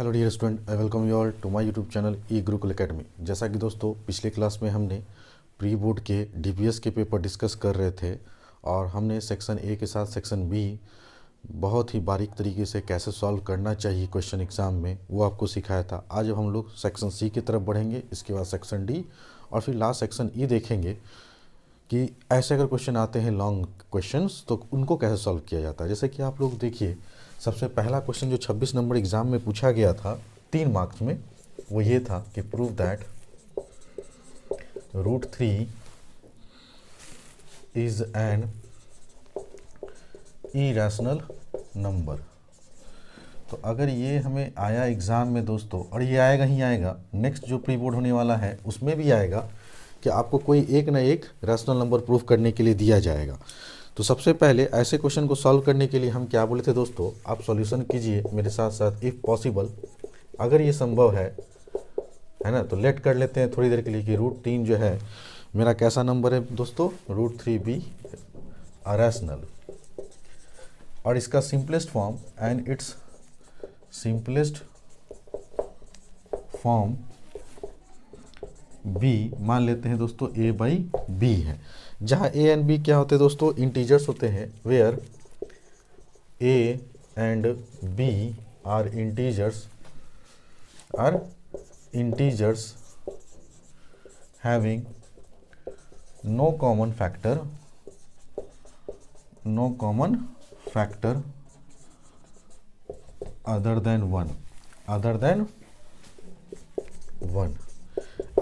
Hello dear student, I welcome you all to my YouTube channel e Gurukul academy. जैसा कि दोस्तों पिछले class में हमने प्री बोर्ड के डीपीएस के पेपर डिस्कस कर रहे थे और हमने सेक्शन ए के साथ सेक्शन बी बहुत ही बारीक तरीके से कैसे सॉल्व करना चाहिए क्वेश्चन एग्जाम में वो आपको सिखाया था। आज अब हम लोग सेक्शन सी की तरफ बढ़ेंगे, इसके बाद सेक्शन डी और फिर लास्ट सेक्शन ई देखेंगे कि ऐसे अगर क्वेश्चन आते हैं लॉन्ग क्वेश्चंस तो उनको कैसे सॉल्व किया जाता है। जैसे कि आप लोग देखिए, सबसे पहला क्वेश्चन जो 26 नंबर एग्जाम में पूछा गया था 3 मार्क्स में, वो ये था कि prove that √3 is an irrational number. तो अगर ये हमें आया एग्ज़ाम में दोस्तों, और ये आएगा ही आएगा, नेक्स्ट जो प्री बोर्ड होने वाला है उसमें भी आएगा कि आपको कोई एक ना एक रैशनल नंबर प्रूफ करने के लिए दिया जाएगा। तो सबसे पहले ऐसे क्वेश्चन को सॉल्व करने के लिए हम क्या बोले थे दोस्तों, आप सॉल्यूशन कीजिए मेरे साथ साथ इफ़ पॉसिबल, अगर ये संभव है ना, तो लेट कर लेते हैं थोड़ी देर के लिए कि √3 जो है मेरा कैसा नंबर है दोस्तों, √3 बी रैशनल। और इसका simplest form and its simplest form b मान लेते हैं दोस्तों a/b है, जहाँ a एंड b क्या होते हैं दोस्तों, इंटीजर्स होते हैं, where a and b are integers having no common factor other than 1।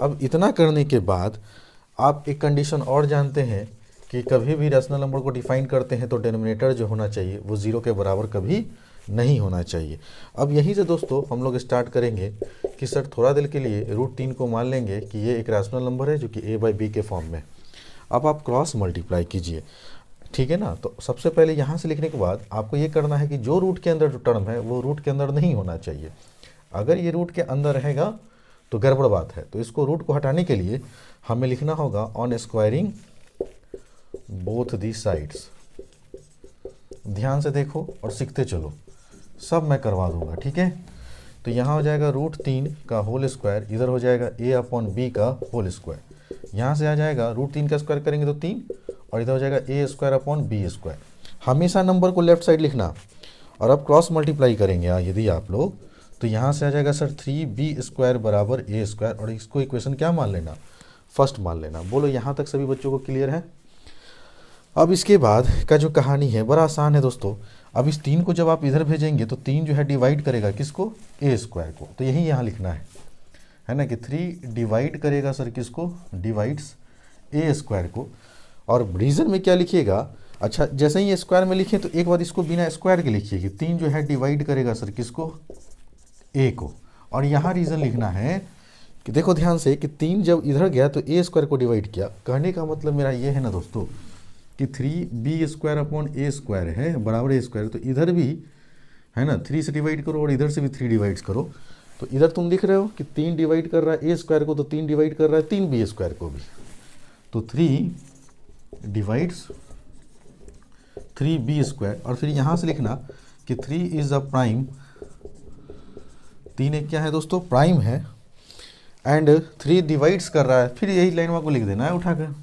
अब इतना करने के बाद आप एक कंडीशन और जानते हैं कि कभी भी रैशनल नंबर को डिफाइन करते हैं तो डिनोमिनेटर जो होना चाहिए वो 0 के बराबर कभी नहीं होना चाहिए। अब यहीं से दोस्तों हम लोग स्टार्ट करेंगे कि सर थोड़ा देर के लिए √3 को मान लेंगे कि ये एक रैशनल नंबर है जो कि a/b के फॉर्म में। अब आप क्रॉस मल्टीप्लाई कीजिए, ठीक है ना। तो सबसे पहले यहाँ से लिखने के बाद आपको ये करना है कि जो रूट के अंदर जो टर्म है वो रूट के अंदर नहीं होना चाहिए। अगर ये रूट के अंदर रहेगा तो गड़बड़ बात है। तो इसको रूट को हटाने के लिए हमें लिखना होगा on squaring both the sides. ध्यान से देखो और सीखते चलो, सब मैं करवा दूंगा, ठीक है। तो यहाँ हो जाएगा √3 का होल स्क्वायर, इधर हो जाएगा a/b का होल स्क्वायर। यहाँ से आ जाएगा √3 का स्क्वायर करेंगे तो 3, और इधर हो जाएगा a²/b²। हमेशा नंबर को लेफ्ट साइड लिखना। और अब क्रॉस मल्टीप्लाई करेंगे यदि आप लोग, तो यहाँ से आ जाएगा सर 3b² = a², और इसको इक्वेशन क्या मान लेना, फर्स्ट मान लेना। बोलो यहाँ तक सभी बच्चों को क्लियर है। अब इसके बाद का जो कहानी है बड़ा आसान है दोस्तों। अब इस 3 को जब आप इधर भेजेंगे तो 3 जो है डिवाइड करेगा किसको, a² को। तो यही यहाँ लिखना है ना, कि 3 डिवाइड करेगा सर किसको, डिवाइड्स a² को। और रीजन में क्या लिखिएगा, अच्छा जैसे ही ये स्क्वायर में लिखें तो एक बार इसको बिना स्क्वायर के लिखिए कि 3 जो है डिवाइड करेगा सर किसको, a को। और यहाँ रीज़न लिखना है कि देखो ध्यान से कि 3 जब इधर गया तो a² को डिवाइड किया। कहने का मतलब मेरा ये है ना दोस्तों कि 3b² है बराबर a²। तो इधर भी है ना 3 से डिवाइड करो और इधर से भी 3 डिवाइड्स करो। तो इधर तुम दिख रहे हो कि 3 डिवाइड कर रहा है a² को, तो 3 डिवाइड कर रहा है 3b² को भी। तो 3 डिवाइड्स 3b²। और फिर यहाँ से लिखना कि 3 इज अ प्राइम, 3 एक क्या है दोस्तों, प्राइम है। एंड 3 डिवाइड्स कर रहा है, फिर यही लाइन में आपको लिख देना है उठाकर,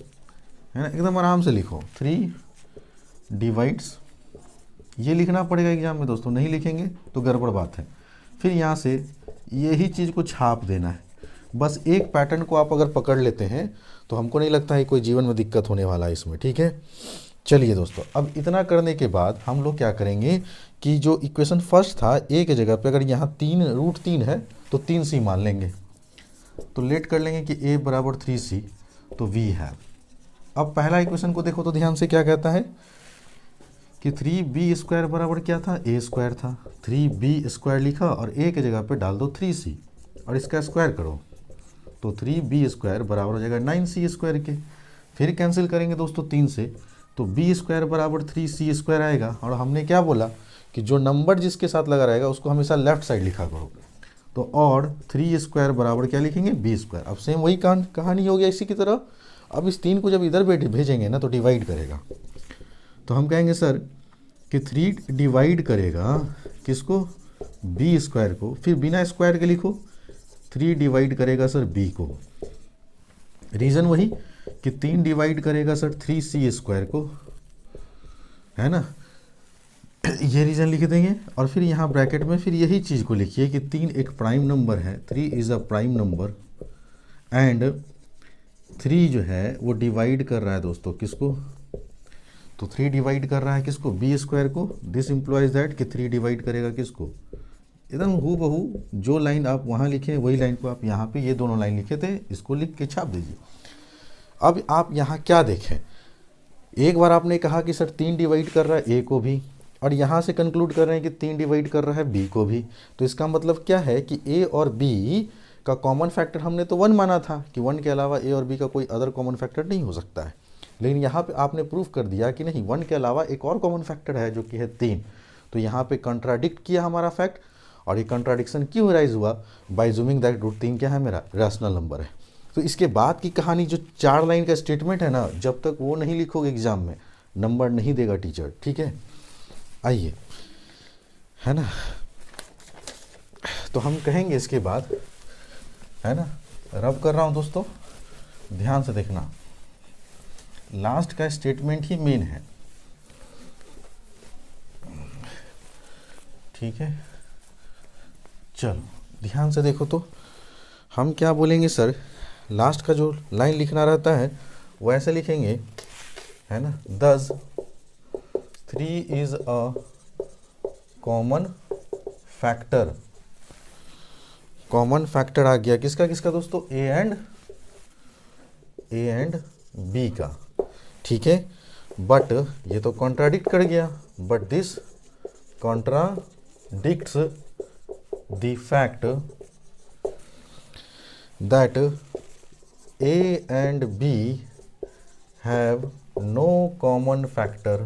है ना, एकदम आराम से लिखो 3 डिवाइड्स। ये लिखना पड़ेगा एग्जाम में दोस्तों, नहीं लिखेंगे तो गड़बड़ बात है। फिर यहाँ से यही चीज़ को छाप देना है। बस एक पैटर्न को आप अगर पकड़ लेते हैं तो हमको नहीं लगता है कोई जीवन में दिक्कत होने वाला है इसमें, ठीक है। चलिए दोस्तों, अब इतना करने के बाद हम लोग क्या करेंगे कि जो इक्वेशन फर्स्ट था a के जगह पे अगर यहाँ √3 है तो 3c मान लेंगे। तो लेट कर लेंगे कि a = 3c, तो v है। अब पहला इक्वेशन को देखो तो ध्यान से क्या कहता है कि 3b² बराबर क्या था, a² था। 3b² लिखा और a के जगह पे डाल दो 3c और इसका स्क्वायर करो, तो 3b² बराबर हो जाएगा 9c² के। फिर कैंसिल करेंगे दोस्तों 3 से, तो b² = 3c² आएगा। और हमने क्या बोला कि जो नंबर जिसके साथ लगा रहेगा उसको हमेशा लेफ्ट साइड लिखा करो। तो और 3² बराबर क्या लिखेंगे, b²। अब सेम वही कहानी हो गया इसी की तरह। अब इस 3 को जब इधर भेजेंगे ना तो डिवाइड करेगा। तो हम कहेंगे सर कि 3 डिवाइड करेगा किसको, बी स्क्वायर को, फिर बिना स्क्वायर के लिखो 3 डिवाइड करेगा सर बी को। रीज़न वही कि 3 डिवाइड करेगा सर 3c स्क्वायर को, है ना, ये रीज़न लिख देंगे। और फिर यहाँ ब्रैकेट में फिर यही चीज़ को लिखिए कि 3 एक प्राइम नंबर है, 3 is a prime number and 3 जो है वो डिवाइड कर रहा है दोस्तों किसको, तो 3 डिवाइड कर रहा है किसको, बी स्क्वायर को। दिस इम्प्लॉइज दैट कि 3 डिवाइड करेगा किसको, एकदम हूबहू जो लाइन आप वहाँ लिखे वही लाइन को आप यहाँ पे, ये दोनों लाइन लिखे थे, इसको लिख के छाप दीजिए। अब आप यहाँ क्या देखें, एक बार आपने कहा कि सर 3 डिवाइड कर रहा है ए को भी, और यहाँ से कंक्लूड कर रहे हैं कि 3 डिवाइड कर रहा है बी को भी। तो इसका मतलब क्या है कि ए और बी का कॉमन फैक्टर हमने तो 1 माना था कि 1 के अलावा ए और बी का कोई अदर कॉमन फैक्टर नहीं हो सकता है, लेकिन यहाँ पे आपने प्रूफ कर दिया कि नहीं, 1 के अलावा एक और कॉमन फैक्टर है जो कि है 3। तो यहाँ पे कंट्राडिक्ट किया हमारा फैक्ट, और ये कंट्राडिक्शन क्यों राइज हुआ, बाय अज्यूमिंग दैट √3 क्या है मेरा, रैशनल नंबर है। तो इसके बाद की कहानी जो 4 लाइन का स्टेटमेंट है ना, जब तक वो नहीं लिखोगे एग्जाम में नंबर नहीं देगा टीचर, ठीक है। आइए, है ना, तो हम कहेंगे इसके बाद, है ना, रब कर रहा हूँ दोस्तों, ध्यान से देखना, लास्ट का स्टेटमेंट ही मेन है, ठीक है। चलो ध्यान से देखो, तो हम क्या बोलेंगे सर, लास्ट का जो लाइन लिखना रहता है वो ऐसे लिखेंगे, है ना, दस 3 is a common factor. Common factor आ गया किसका किसका दोस्तों, ए एंड बी का, ठीक है। बट ये तो कॉन्ट्राडिक्ट कर गया, but this contradicts the fact that A and B have no common factor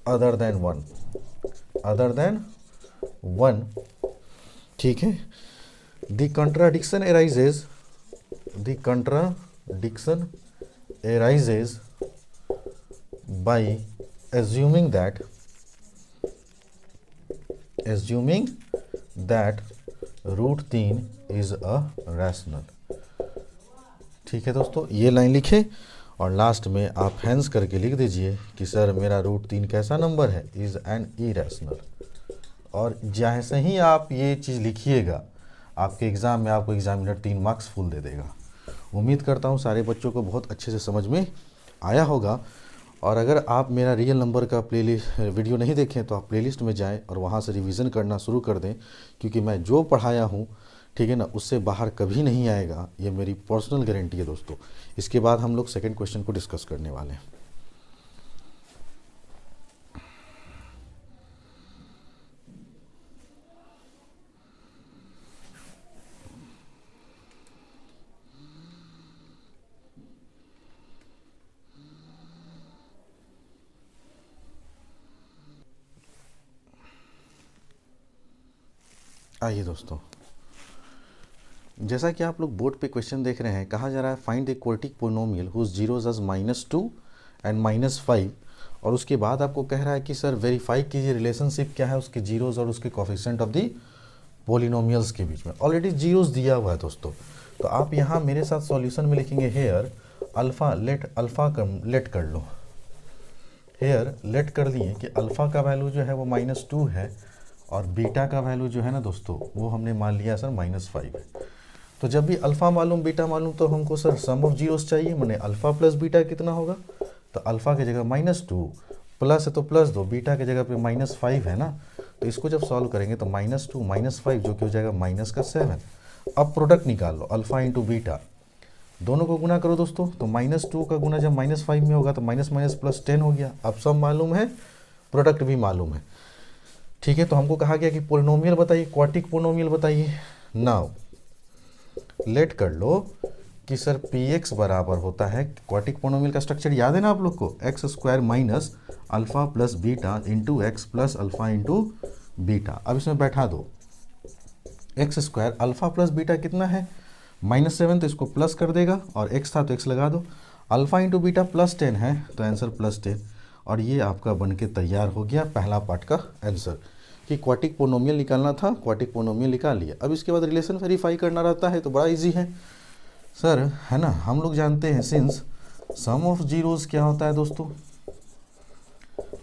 other than 1, ठीक है। The contradiction arises by assuming that √3 is a rational, ठीक है दोस्तों। ये लाइन लिखे और लास्ट में आप हैंस करके लिख दीजिए कि सर मेरा √3 कैसा नंबर है, इज एन इरेशनल। और जैसे ही आप ये चीज़ लिखिएगा आपके एग्ज़ाम में आपको एग्जामिनर 3 मार्क्स फुल दे देगा। उम्मीद करता हूँ सारे बच्चों को बहुत अच्छे से समझ में आया होगा। और अगर आप मेरा रियल नंबर का प्लेलिस्ट वीडियो नहीं देखें तो आप प्लेलिस्ट में जाएं और वहाँ से रिवीजन करना शुरू कर दें, क्योंकि मैं जो पढ़ाया हूँ, ठीक है ना, उससे बाहर कभी नहीं आएगा, ये मेरी पर्सनल गारंटी है दोस्तों। इसके बाद हम लोग सेकंड क्वेश्चन को डिस्कस करने वाले हैं। आइए दोस्तों, जैसा कि आप लोग बोर्ड पे क्वेश्चन देख रहे हैं, कहा जा रहा है find the quadratic polynomial whose zeros as -2 and -5, और उसके बाद आपको कह रहा है कि सर वेरीफाई कीजिए रिलेशनशिप क्या है उसके जीरोज और उसके कोफिशिएंट ऑफ द पोलिनोमियल्स के बीच में। ऑलरेडी जीरोज दिया हुआ है दोस्तों, तो आप यहाँ मेरे साथ सॉल्यूशन में लिखेंगे हेयर अल्फ़ा, लेट कर लो, हेयर लेट कर दिए कि अल्फ़ा का वैल्यू जो है वो -2 है और बीटा का वैल्यू जो है ना दोस्तों वो हमने मान लिया सर -5 है। तो जब भी अल्फ़ा मालूम बीटा मालूम तो हमको सर सम ऑफ जीरोस चाहिए, मैंने अल्फ़ा प्लस बीटा कितना होगा, तो अल्फ़ा की जगह -2 प्लस है तो +2, बीटा की जगह पे -5 है ना, तो इसको जब सॉल्व करेंगे तो -2 -5 जो कि हो जाएगा -7। अब प्रोडक्ट निकाल लो, अल्फ़ा इंटू बीटा, दोनों को गुना करो दोस्तों, तो -2 का गुना जब -5 में होगा तो माइनस प्लस 10 हो गया। अब सब मालूम है, प्रोडक्ट भी मालूम है, ठीक है। तो हमको कहा गया कि पोलिनोमियल बताइए, क्वाड्रेटिक पोलिनोमियल बताइए। नाउ लेट कर लो कि सर px बराबर होता है, क्वाड्रेटिक पोलिनोमियल का स्ट्रक्चर याद है ना आप लोग को, x² minus alpha plus beta into x plus alpha into beta. अब इसमें बैठा दो, x² अल्फ़ा प्लस बीटा कितना है -7, तो इसको प्लस कर देगा, और x था तो x लगा दो, अल्फ़ा इंटू बीटा +10 है तो आंसर +10, और ये आपका बन के तैयार हो गया पहला पार्ट का आंसर कि क्वाड्रेटिक पोनोमियल निकालना था, क्वाड्रेटिक पोनोमियल निकाल लिया। अब इसके बाद रिलेशन वेरीफाई करना रहता है तो बड़ा इजी है सर, है ना। हम लोग जानते हैं सिंस सम ऑफ जीरोज़ क्या होता है दोस्तों,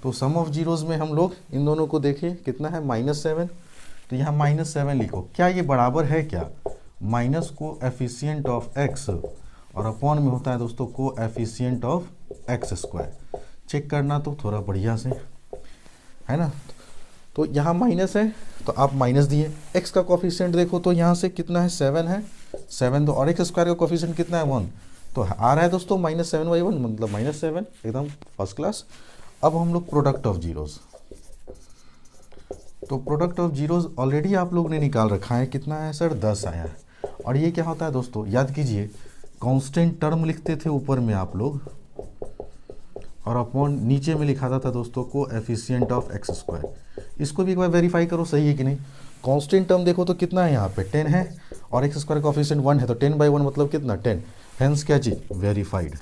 तो सम ऑफ जीरोज़ में हम लोग इन दोनों को देखिए कितना है -7, तो यहाँ -7 लिखो। क्या ये बराबर है क्या minus coefficient of x और अपॉन में होता है दोस्तों coefficient of x square. Check करना तो थोड़ा बढ़िया से, है ना। तो यहाँ माइनस है तो आप माइनस दिए, एक्स का कोफिशिएंट देखो तो यहाँ से कितना है 7 है, 7 तो, और एक्स स्क्वायर का कोफिशिएंट कितना है 1, तो आ रहा है दोस्तों -7/1 मतलब -7, एकदम फर्स्ट क्लास। अब हम लोग प्रोडक्ट ऑफ जीरोज़, तो प्रोडक्ट ऑफ जीरोज़ ऑलरेडी आप लोग ने निकाल रखा है, कितना है सर 10 आया है। और ये क्या होता है दोस्तों, याद कीजिए कांस्टेंट टर्म लिखते थे ऊपर में आप लोग और अपॉन नीचे में लिखा था दोस्तों coefficient of x square. इसको भी एक बार वेरीफाई करो सही है कि नहीं। कांस्टेंट टर्म देखो तो कितना है यहाँ पे 10 है और एक्स स्क्वायर का कोफिशिएंट 1 है, तो 10/1 मतलब कितना 10, हेंस क्या चीज़ वेरीफाइड।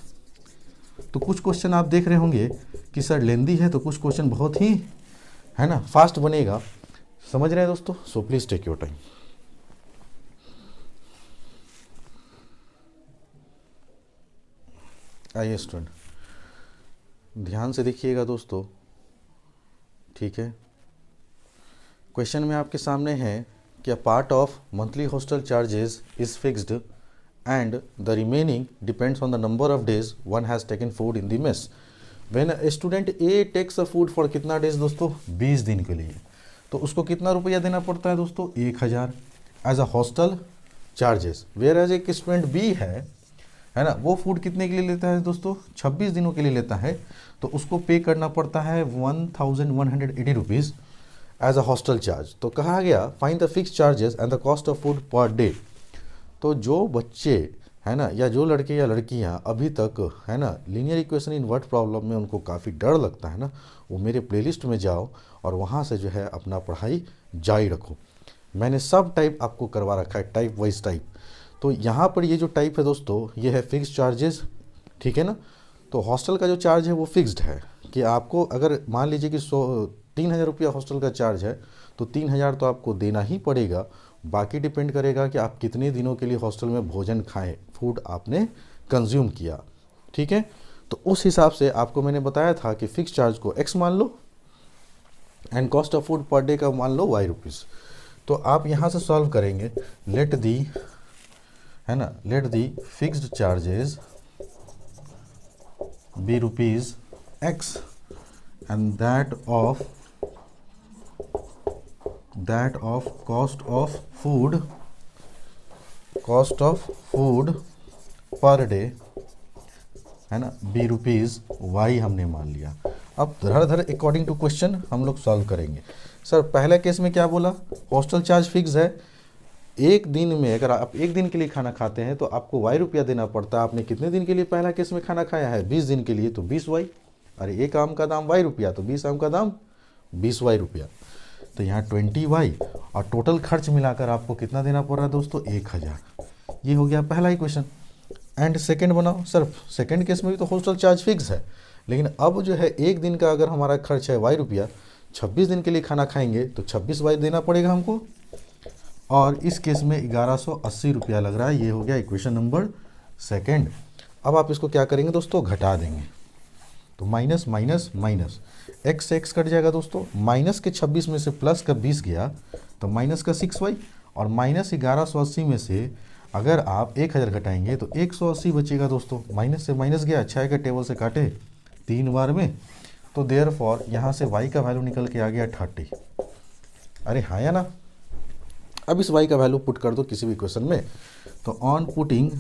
तो कुछ क्वेश्चन आप देख रहे होंगे कि सर लेंदी है, तो कुछ क्वेश्चन बहुत ही, है ना, फास्ट बनेगा, समझ रहे हैं दोस्तों। So please take your time. आइए स्टूडेंट ध्यान से देखिएगा दोस्तों, ठीक है। क्वेश्चन में आपके सामने है कि a part of monthly hostel charges is fixed and the remaining depends on the number of days one has taken food in the mess. When student a takes a food for कितना days दोस्तों 20 दिन के लिए, तो उसको कितना रुपया देना पड़ता है दोस्तों 1000 as a hostel charges. Where as एक स्टूडेंट बी है ना, वो फूड कितने के लिए लेता है दोस्तों 26 दिनों के लिए लेता है, तो उसको पे करना पड़ता है 1180 rupees as a hostel charge. तो कहा गया find the fix charges and the cost of food per day. तो जो बच्चे, है ना, या जो लड़के या लड़कियां अभी तक, है ना, linear equation in word problem में उनको काफ़ी डर लगता है ना, वो मेरे प्लेलिस्ट में जाओ और वहाँ से जो है अपना पढ़ाई जारी रखो। मैंने सब टाइप आपको करवा रखा है, टाइप वाइज टाइप। तो यहाँ पर ये जो टाइप है दोस्तों ये है फिक्स चार्जेस, ठीक है ना। तो हॉस्टल का जो चार्ज है वो फिक्स्ड है कि आपको अगर मान लीजिए कि 3000 रुपया हॉस्टल का चार्ज है तो 3000 तो आपको देना ही पड़ेगा। बाकी डिपेंड करेगा कि आप कितने दिनों के लिए हॉस्टल में भोजन खाएं, फूड आपने कंज्यूम किया, ठीक है। तो उस हिसाब से आपको मैंने बताया था कि फिक्स चार्ज को x मान लो and cost of food per day का मान लो y रुपीज़। तो आप यहाँ से सॉल्व करेंगे, लेट दी, है ना, let the fixed charges B rupees x and that of cost of food per day, है ना, बी रुपीज़ वाई हमने मान लिया। अब धड़ अकॉर्डिंग टू क्वेश्चन हम लोग सॉल्व करेंगे। सर पहले केस में क्या बोला, हॉस्टल चार्ज फिक्स है, एक दिन में अगर आप एक दिन के लिए खाना खाते हैं तो आपको वाई रुपया देना पड़ता है। आपने कितने दिन के लिए पहला केस में खाना खाया है 20 दिन के लिए, तो 20 वाई। अरे एक आम का दाम वाई रुपया, तो 20 आम का दाम 20 वाई रुपया, तो यहाँ 20 वाई और टोटल खर्च मिलाकर आपको कितना देना पड़ रहा है दोस्तों 1000। ये हो गया पहला ही क्वेश्चन। एंड सेकंड बनाओ। सर सेकंड केस में भी तो हॉस्टल चार्ज फिक्स है, लेकिन अब जो है एक दिन का अगर हमारा खर्च है वाई रुपया, 26 दिन के लिए खाना खाएंगे तो 26 वाई देना पड़ेगा हमको, और इस केस में 1180 रुपया लग रहा है। ये हो गया इक्वेशन नंबर सेकंड। अब आप इसको क्या करेंगे दोस्तों, घटा देंगे, तो माइनस माइनस माइनस एक्स से एक्स कट जाएगा दोस्तों, माइनस के 26 में से प्लस का 20 गया तो माइनस का 6y, और माइनस 1180 में से अगर आप 1000 घटाएंगे तो 180 बचेगा दोस्तों। माइनस से माइनस गया, अच्छा का टेबल से काटे 3 बार में, तो देयरफॉर यहाँ से y का वैल्यू निकल के आ गया 30। अरे हाँ या ना। अब इस y का वैल्यू पुट कर दो किसी भी क्वेश्चन में, तो on putting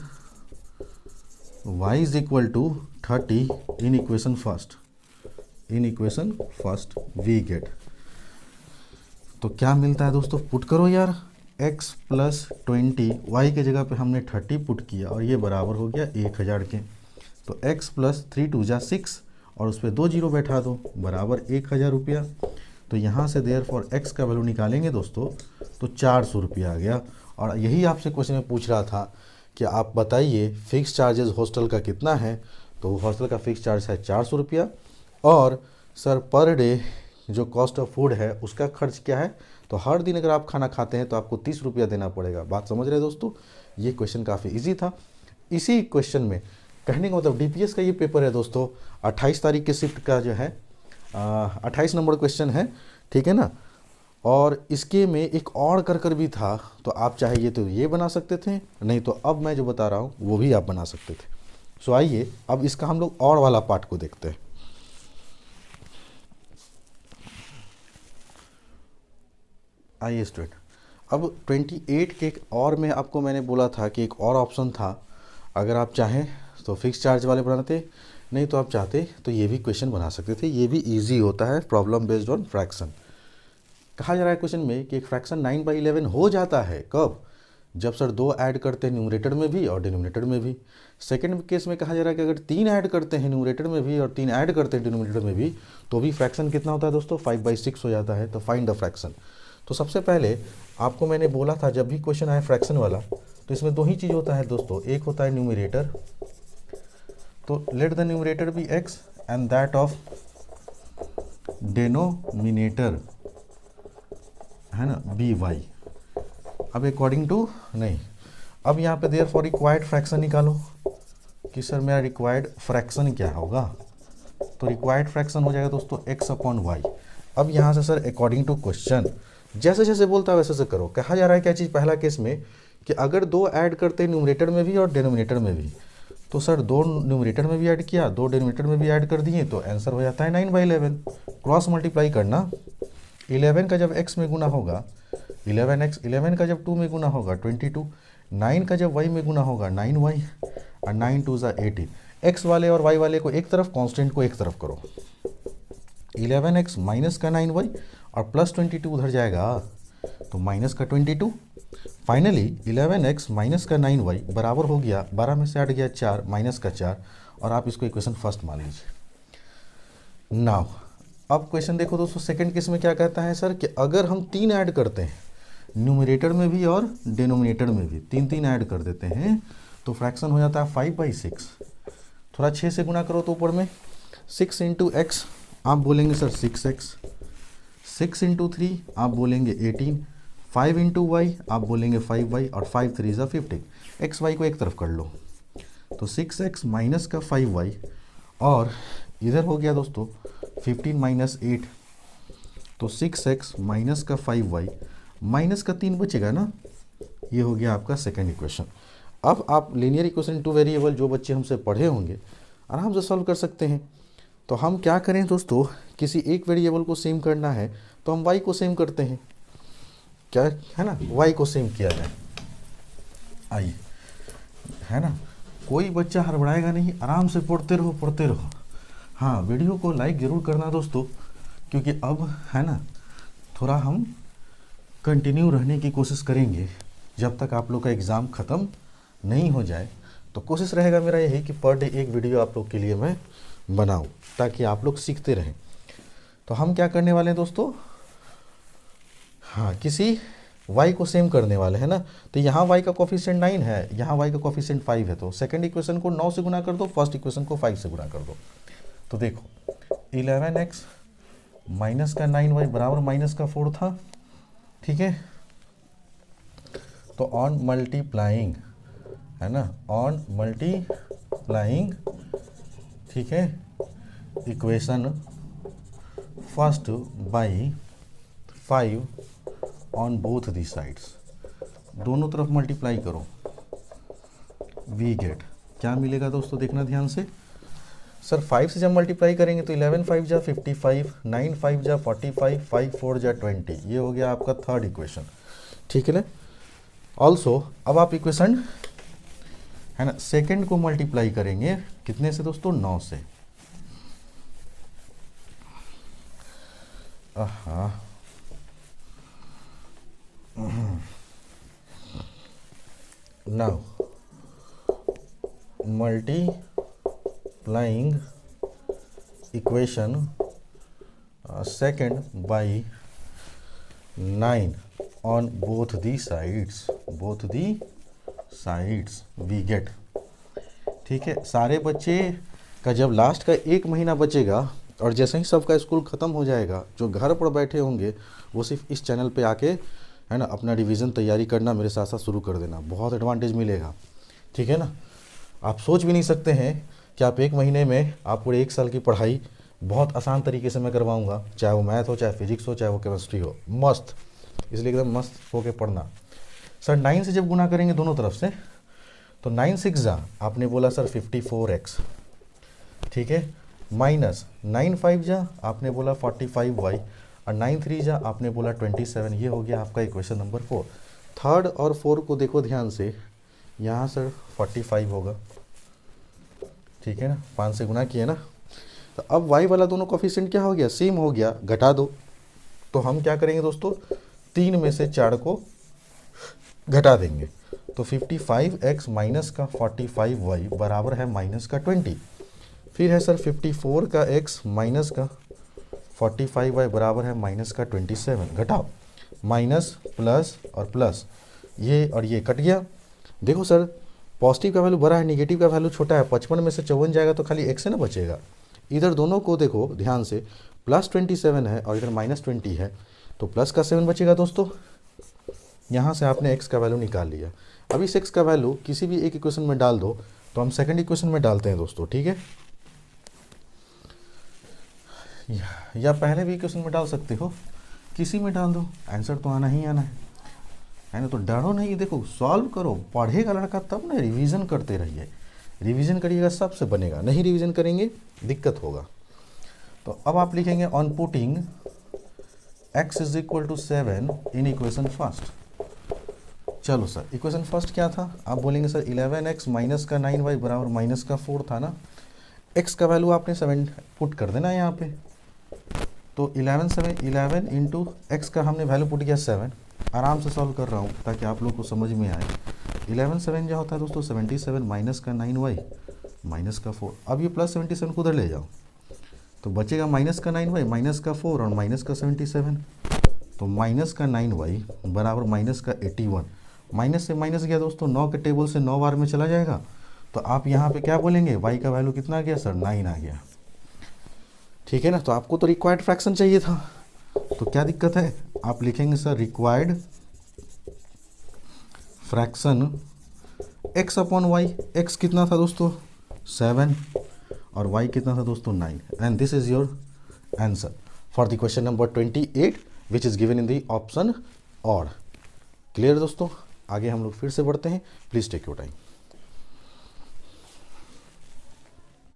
y is equal to 30 in equation first we get, तो क्या मिलता है दोस्तों, पुट करो यार, x प्लस 20, y के जगह पे हमने 30 पुट किया और ये बराबर हो गया 1000 के, तो x प्लस 3 2 जा 6 और उस पर 2 जीरो बैठा दो, बराबर 1000 रुपया। तो यहाँ से देयरफॉर x का वैल्यू निकालेंगे दोस्तों तो 400 रुपया आ गया। और यही आपसे क्वेश्चन में पूछ रहा था कि आप बताइए फिक्स चार्जेस हॉस्टल का कितना है, तो हॉस्टल का फिक्स चार्ज है 400 रुपया और सर पर डे जो कॉस्ट ऑफ फूड है उसका खर्च क्या है, तो हर दिन अगर आप खाना खाते हैं तो आपको 30 रुपया देना पड़ेगा। बात समझ रहे हैं दोस्तों। ये क्वेश्चन काफ़ी इजी था। इसी क्वेश्चन में कहने का मतलब डीपीएस का ये पेपर है दोस्तों 28 तारीख के शिफ्ट का जो है 28 नंबर क्वेश्चन है, ठीक है ना। और इसके में एक और कर भी था, तो आप चाहिए तो ये बना सकते थे, नहीं तो अब मैं जो बता रहा हूँ वो भी आप बना सकते थे। सो आइए अब इसका हम लोग और वाला पार्ट को देखते हैं। आइए स्टूडेंट, अब 28 के एक और में आपको मैंने बोला था कि एक और ऑप्शन था, अगर आप चाहें तो फिक्स चार्ज वाले बनाते, नहीं तो आप चाहते तो ये भी क्वेश्चन बना सकते थे। ये भी इजी होता है, प्रॉब्लम बेस्ड ऑन फ्रैक्शन। कहा जा रहा है क्वेश्चन में कि एक फ्रैक्शन 9/11 हो जाता है कब, जब सर 2 ऐड करते हैं न्यूमरेटर में भी और डिनोमिनेटर में भी। सेकंड केस में कहा जा रहा है कि अगर 3 ऐड करते हैं न्यूमरेटर में भी और 3 ऐड करते हैं डिनोमिनेटर में भी, तो भी फ्रैक्शन कितना होता है दोस्तों, 5/6 हो जाता है। तो फाइंड द फ्रैक्शन। तो सबसे पहले आपको मैंने बोला था जब भी क्वेश्चन आए फ्रैक्शन वाला, तो इसमें 2 ही चीज़ होता है दोस्तों, एक होता है न्यूमरेटर, तो let the numerator be x and that of denominator है ना बी y। अब अकॉर्डिंग टू नहीं, अब यहाँ पे देयर फॉर रिक्वायर्ड फ्रैक्शन निकालो कि सर मेरा रिक्वायर्ड फ्रैक्शन क्या होगा, तो रिक्वायर्ड फ्रैक्शन हो जाएगा दोस्तों x/y। अब यहाँ से सर अकॉर्डिंग टू क्वेश्चन जैसे जैसे बोलता है वैसे वैसे करो। कहा जा रहा है क्या चीज़, पहला केस में कि अगर 2 ऐड करते हैं न्यूमरेटर में भी और डिनोमिनेटर में भी, तो सर 2 न्यूमरेटर में भी ऐड किया, 2 डिनोमिनेटर में भी ऐड कर दिए, तो आंसर हो जाता है 9/11। क्रॉस मल्टीप्लाई करना, 11 का जब x में गुना होगा 11x, 11 का जब 2 में गुना होगा 22, 9 का जब y में गुना होगा 9y, और 9 2 ज़ा 18। x वाले और y वाले को एक तरफ, कांस्टेंट को एक तरफ करो। 11x माइनस का 9y और प्लस 22 उधर जाएगा, तो माइनस का 22। फाइनली 11x माइनस का 9y बराबर हो गया, 12 में से 8 गया 4, माइनस का 4, और आप इसको इक्वेशन फर्स्ट मान लीजिए। नाउ अब क्वेश्चन देखो दोस्तों, सेकंड केस में क्या कहता है सर कि अगर हम 3 ऐड करते हैं न्यूमरेटर में भी और डिनोमिनेटर में भी, 3 ऐड कर देते हैं, तो फ्रैक्शन हो जाता है 5/6। थोड़ा 6 से गुना करो तो ऊपर में 6 इंटू एक्स आप बोलेंगे सर 6x, 6 इंटू 3 आप बोलेंगे 18, 5 इंटू वाई आप बोलेंगे 5y, और 5 3 ज़ा 15। एक्स वाई को एक तरफ कर लो, तो 6x माइनस का 5y, और इधर हो गया दोस्तों 15 माइनस 8, तो 6x माइनस का 5y माइनस का 3 बचेगा ना। ये हो गया आपका सेकेंड इक्वेशन। अब आप लीनियर इक्वेशन 2 वेरिएबल जो बच्चे हमसे पढ़े होंगे आराम से सॉल्व कर सकते हैं। तो हम क्या करें दोस्तों, किसी एक वेरिएबल को सेम करना है तो हम y को सेम करते हैं, क्या है ना, y को सेम किया जाए। आइए, है ना, कोई बच्चा हड़बड़ाएगा नहीं, आराम से पढ़ते रहो पढ़ते रहो। हाँ, वीडियो को लाइक ज़रूर करना दोस्तों, क्योंकि अब है ना थोड़ा हम कंटिन्यू रहने की कोशिश करेंगे जब तक आप लोग का एग्ज़ाम ख़त्म नहीं हो जाए। तो कोशिश रहेगा मेरा यही कि पर डे एक वीडियो आप लोग के लिए मैं बनाऊं, ताकि आप लोग सीखते रहें। तो हम क्या करने वाले हैं दोस्तों, हाँ, किसी y को सेम करने वाले हैं ना। तो यहाँ y का कोफिशिएंट 9 है, यहाँ y का कोफिशिएंट 5 है, तो सेकंड इक्वेशन को 9 से गुना कर दो, फर्स्ट इक्वेशन को 5 से गुना कर दो। तो देखो 11x माइनस का 9y बराबर माइनस का 4 था, ठीक है। तो ऑन मल्टीप्लाइंग, है ना, ऑन मल्टीप्लाइंग, ठीक है, equation first by 5 on both the sides, दोनों तरफ मल्टीप्लाई करो, वी गेट क्या मिलेगा दोस्तों, देखना ध्यान से। सर 5 से जब मल्टीप्लाई करेंगे तो 11 5 जा 55, 9 5 जा 45, 5 4 जा 20। ये हो गया आपका थर्ड इक्वेशन, ठीक है ना। ऑल्सो अब आप इक्वेशन है ना सेकंड को मल्टीप्लाई करेंगे कितने से दोस्तों, 9 से। Now multiplying equation second by 9 on both the sides we get, ठीक है। सारे बच्चे का जब लास्ट का 1 महीना बचेगा और जैसे ही सबका स्कूल ख़त्म हो जाएगा, जो घर पर बैठे होंगे वो सिर्फ इस चैनल पे आके है ना अपना रिवीजन तैयारी करना मेरे साथ साथ शुरू कर देना, बहुत एडवांटेज मिलेगा। ठीक है ना, आप सोच भी नहीं सकते हैं कि आप 1 महीने में आप पूरे 1 साल की पढ़ाई बहुत आसान तरीके से मैं करवाऊँगा, चाहे वो मैथ हो, चाहे फिजिक्स हो, चाहे वो केमिस्ट्री हो, मस्त। इसलिए एकदम मस्त होके पढ़ना। सर 9 से जब गुना करेंगे दोनों तरफ से तो 9 6 जा आपने बोला सर 54x, ठीक है, माइनस 9 5 जा आपने बोला 45y और 9 3 जा आपने बोला 27। ये हो गया आपका इक्वेशन नंबर 4। थर्ड और 4 को देखो ध्यान से, यहाँ सर 45 होगा, ठीक है ना, 5 से गुना किए ना। तो अब y वाला दोनों कोफिशिएंट क्या हो गया, सेम हो गया, घटा दो। तो हम क्या करेंगे दोस्तों, 3 में से 4 को घटा देंगे तो 55x माइनस का 45y बराबर है माइनस का 20। फिर है सर 54 का x माइनस का 45y बराबर है माइनस का 27। घटाओ, माइनस प्लस और प्लस, ये और ये कट गया। देखो सर पॉजिटिव का वैल्यू बड़ा है, निगेटिव का वैल्यू छोटा है, 55 में से 54 जाएगा तो खाली x से ना बचेगा। इधर दोनों को देखो ध्यान से, प्लस 27 है और इधर माइनस 20 है तो प्लस का 7 बचेगा दोस्तों। यहाँ से आपने x का वैल्यू निकाल लिया। अब इस x का वैल्यू किसी भी एक इक्वेशन में डाल दो, तो हम सेकंड इक्वेशन में डालते हैं दोस्तों, ठीक है, या पहले भी इक्वेशन में डाल सकते हो, किसी में डाल दो, आंसर तो आना ही आना है ना। तो डरो नहीं, देखो सॉल्व करो, पढ़ेगा लड़का तब ना, रिवीजन करते रहिए, रिवीजन करिएगा सबसे बनेगा, नहीं रिवीजन करेंगे दिक्कत होगा। तो अब आप लिखेंगे on putting x is equal to 7 in equation first. चलो सर इक्वेशन फर्स्ट क्या था, आप बोलेंगे सर 11x माइनस का 9y बराबर माइनस का 4 था ना। x का वैल्यू आपने 7 पुट कर देना यहाँ पे, तो 11 इंटू एक्स का हमने वैल्यू पुट किया 7। आराम से सॉल्व कर रहा हूँ ताकि आप लोग को समझ में आए। 11 7 जो होता है दोस्तों 77 माइनस का 9y माइनस का 4। अब ये प्लस 77 को उधर ले जाओ तो बचेगा माइनस का 9y माइनस का 4 और माइनस का 77। तो माइनस का 9y बराबर माइनस का 81। माइनस से माइनस गया दोस्तों, 9 के टेबल से 9 बार में चला जाएगा, तो आप यहाँ पे क्या बोलेंगे, y का वैल्यू कितना आ गया सर, 9 आ गया। ठीक है ना, तो आपको तो रिक्वायर्ड फ्रैक्शन चाहिए था, तो क्या दिक्कत है, आप लिखेंगे sir required fraction x upon y. x कितना था दोस्तों 7 और y कितना था दोस्तों 9, and this is your answer for the question number 28 which is given in the option odd. Clear दोस्तों, आगे हम लोग फिर से बढ़ते हैं, प्लीज टेक योर टाइम।